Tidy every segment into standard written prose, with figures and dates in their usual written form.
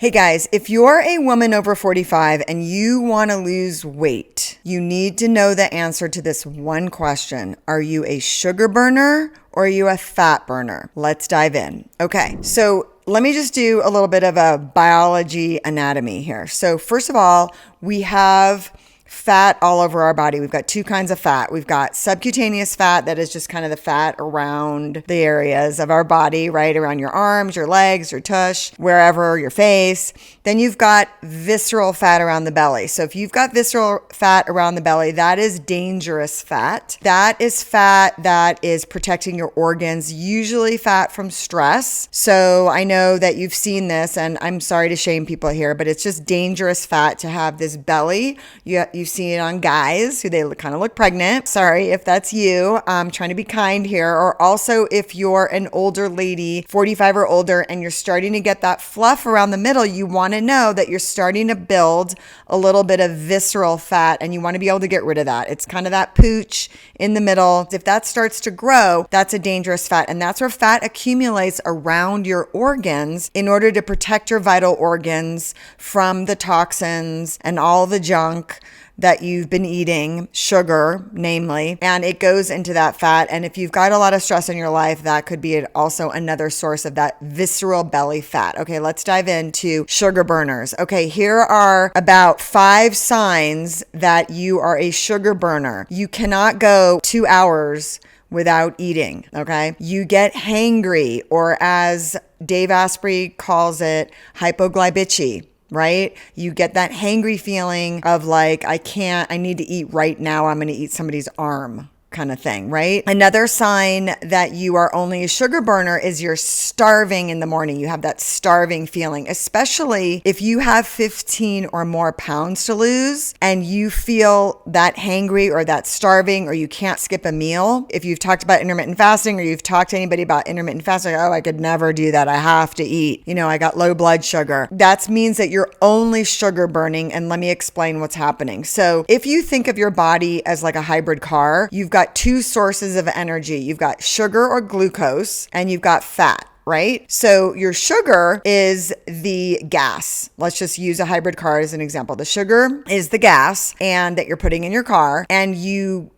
Hey guys, if you're a woman over 45 and you want to lose weight, you need to know the answer to this one question. Are you a sugar burner or are you a fat burner? Let's dive in. Okay, so let me just do a little bit of a biology anatomy here. So first of all, we have fat all over our body. We've got two kinds of fat. We've got subcutaneous fat, that is just kind of the fat around the areas of our body, right? Around your arms, your legs, your tush, wherever, your face. Then you've got visceral fat around the belly. So if you've got visceral fat around the belly, that is dangerous fat. That is fat that is protecting your organs, usually fat from stress. So I know that you've seen this, and I'm sorry to shame people here, but it's just dangerous fat to have this belly. You see it on guys who they kind of look pregnant. Sorry if that's you. I'm trying to be kind here. Or also if you're an older lady, 45 or older, and you're starting to get that fluff around the middle, you want to know that you're starting to build a little bit of visceral fat and you want to be able to get rid of that. It's kind of that pooch in the middle. If that starts to grow, that's a dangerous fat. And that's where fat accumulates around your organs in order to protect your vital organs from the toxins and all the junk that you've been eating, sugar, namely, and it goes into that fat. And if you've got a lot of stress in your life, that could be also another source of that visceral belly fat. Okay, let's dive into sugar burners. Okay, here are about 5 signs that you are a sugar burner. You cannot go 2 hours without eating, okay? You get hangry, or as Dave Asprey calls it, hypoglycemia. Right? You get that hangry feeling of like, I need to eat right now. I'm going to eat somebody's arm kind of thing, right? Another sign that you are only a sugar burner is you're starving in the morning. You have that starving feeling, especially if you have 15 or more pounds to lose and you feel that hangry or that starving, or you can't skip a meal. If you've talked about intermittent fasting, or you've talked to anybody about intermittent fasting, oh, I could never do that. I have to eat. I got low blood sugar. That means that you're only sugar burning. And let me explain what's happening. So if you think of your body as like a hybrid car, you've got 2 sources of energy. You've got sugar or glucose, and you've got fat. Right? So your sugar is the gas. Let's just use a hybrid car as an example. The sugar is the gas and that you're putting in your car, and you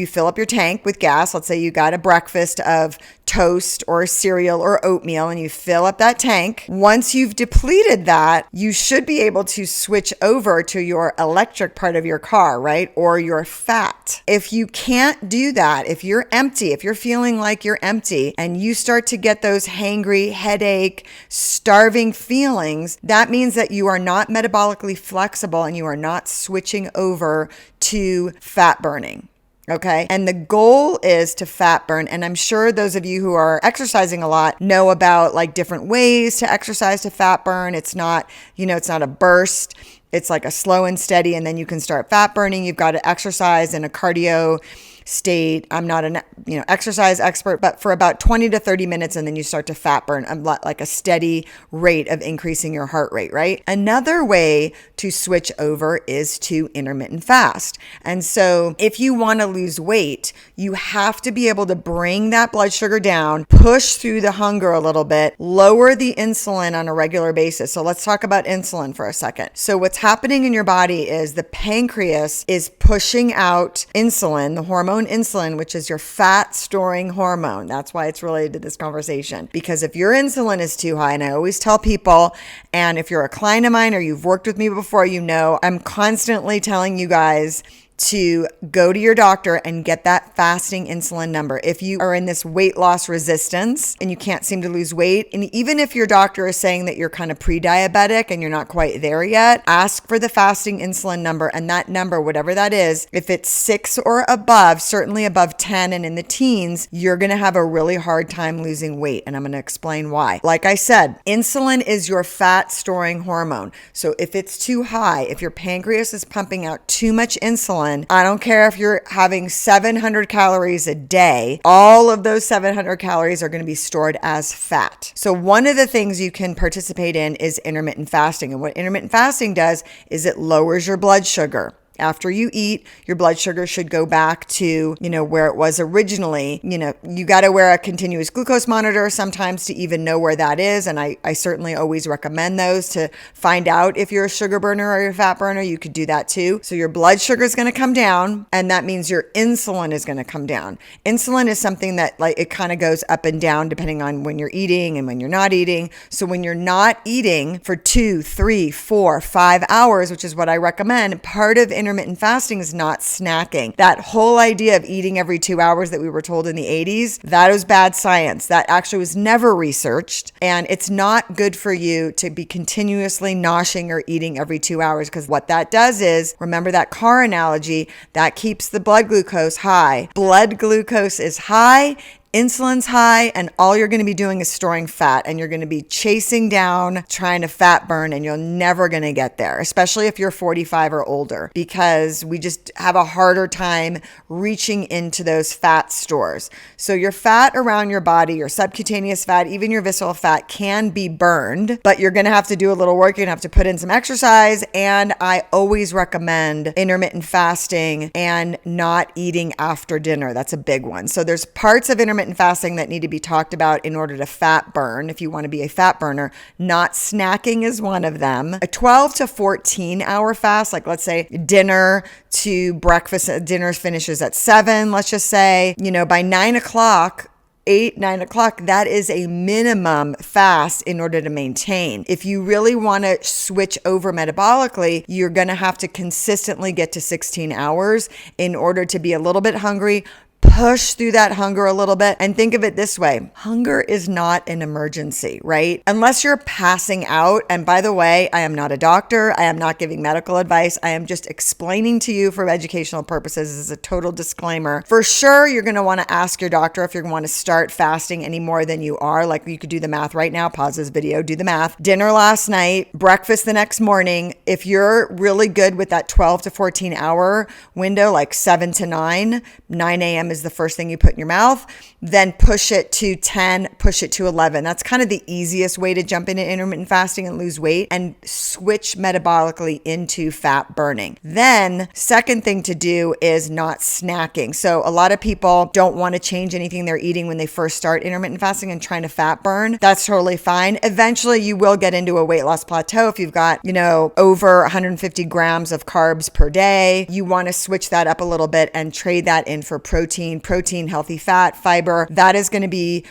fill up your tank with gas. Let's say you got a breakfast of toast or cereal or oatmeal and you fill up that tank. Once you've depleted that, you should be able to switch over to your electric part of your car, right? Or your fat. If you can't do that, if you're empty, if you're feeling like you're empty and you start to get those hangry, headache, starving feelings, that means that you are not metabolically flexible and you are not switching over to fat burning. Okay. And the goal is to fat burn. And I'm sure those of you who are exercising a lot know about like different ways to exercise to fat burn. It's not, it's not a burst. It's like a slow and steady, and then you can start fat burning. You've got to exercise in a cardio state. I'm not an exercise expert, but for about 20 to 30 minutes, and then you start to fat burn like a steady rate of increasing your heart rate, right? Another way to switch over is to intermittent fast. And so if you want to lose weight, you have to be able to bring that blood sugar down, push through the hunger a little bit, lower the insulin on a regular basis. So let's talk about insulin for a second. So what's happening in your body is the pancreas is pushing out insulin, the hormone insulin, which is your fat storing hormone. That's why it's related to this conversation. Because if your insulin is too high, and I always tell people, and if you're a client of mine or you've worked with me before, I'm constantly telling you guys to go to your doctor and get that fasting insulin number. If you are in this weight loss resistance and you can't seem to lose weight, and even if your doctor is saying that you're kind of pre-diabetic and you're not quite there yet, ask for the fasting insulin number. And that number, whatever that is, if it's 6 or above, certainly above 10 and in the teens, you're going to have a really hard time losing weight. And I'm going to explain why. Like I said, insulin is your fat storing hormone. So if it's too high, if your pancreas is pumping out too much insulin, I don't care if you're having 700 calories a day, all of those 700 calories are going to be stored as fat. So one of the things you can participate in is intermittent fasting. And what intermittent fasting does is it lowers your blood sugar. After you eat, your blood sugar should go back to, where it was originally. You got to wear a continuous glucose monitor sometimes to even know where that is. And I certainly always recommend those to find out if you're a sugar burner or you're a fat burner. You could do that too. So your blood sugar is going to come down, and that means your insulin is going to come down. Insulin is something that it kind of goes up and down depending on when you're eating and when you're not eating. So when you're not eating for 2, 3, 4, 5 hours, which is what I recommend, part of intermittent fasting is not snacking. That whole idea of eating every 2 hours that we were told in the 80s, that was bad science. That actually was never researched, and it's not good for you to be continuously noshing or eating every 2 hours, because what that does is, remember that car analogy, that keeps the blood glucose high. Blood glucose is high, insulin's high, and all you're going to be doing is storing fat, and you're going to be chasing down, trying to fat burn, and you're never going to get there, especially if you're 45 or older, because we just have a harder time reaching into those fat stores. So your fat around your body, your subcutaneous fat, even your visceral fat can be burned, but you're going to have to do a little work. You're going to have to put in some exercise, and I always recommend intermittent fasting and not eating after dinner. That's a big one. So there's parts of intermittent fasting that need to be talked about in order to fat burn if you want to be a fat burner. Not snacking is one of them. A 12 to 14 hour fast, like let's say dinner to breakfast, dinner finishes at 7, let's just say, by 9 o'clock, 9 o'clock, that is a minimum fast in order to maintain. If you really want to switch over metabolically, you're going to have to consistently get to 16 hours in order to be a little bit hungry. Push through that hunger a little bit, and think of it this way. Hunger is not an emergency, right? Unless you're passing out. And by the way, I am not a doctor. I am not giving medical advice. I am just explaining to you for educational purposes. This is a total disclaimer. For sure, you're going to want to ask your doctor if you're going to want to start fasting any more than you are. Like, you could do the math right now. Pause this video, do the math. Dinner last night, breakfast the next morning. If you're really good with that 12 to 14 hour window, like 7 to 9 a.m. is the first thing you put in your mouth, then push it to 10, push it to 11. That's kind of the easiest way to jump into intermittent fasting and lose weight and switch metabolically into fat burning. Then second thing to do is not snacking. So a lot of people don't want to change anything they're eating when they first start intermittent fasting and trying to fat burn. That's totally fine. Eventually you will get into a weight loss plateau if you've got, over 150 grams of carbs per day. You want to switch that up a little bit and trade that in for protein, healthy fat, fiber. That is going to be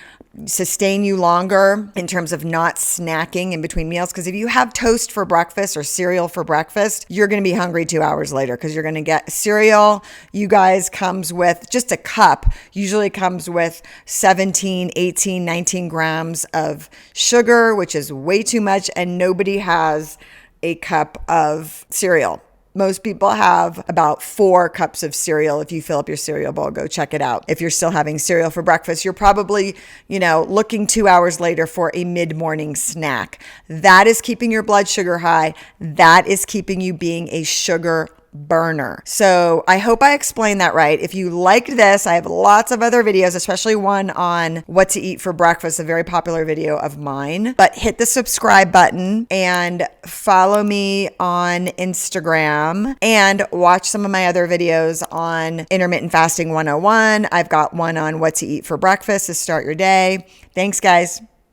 sustain you longer in terms of not snacking in between meals. Because if you have toast for breakfast or cereal for breakfast, you're going to be hungry 2 hours later, because you're going to get cereal. You guys comes with just a cup, usually comes with 17, 18, 19 grams of sugar, which is way too much. And nobody has a cup of cereal. Most people have about 4 cups of cereal. If you fill up your cereal bowl, go check it out. If you're still having cereal for breakfast, you're probably, looking 2 hours later for a mid-morning snack. That is keeping your blood sugar high. That is keeping you being a sugar burner. So I hope I explained that right. If you liked this, I have lots of other videos, especially one on what to eat for breakfast, a very popular video of mine. But hit the subscribe button and follow me on Instagram and watch some of my other videos on Intermittent Fasting 101. I've got one on what to eat for breakfast to start your day. Thanks, guys.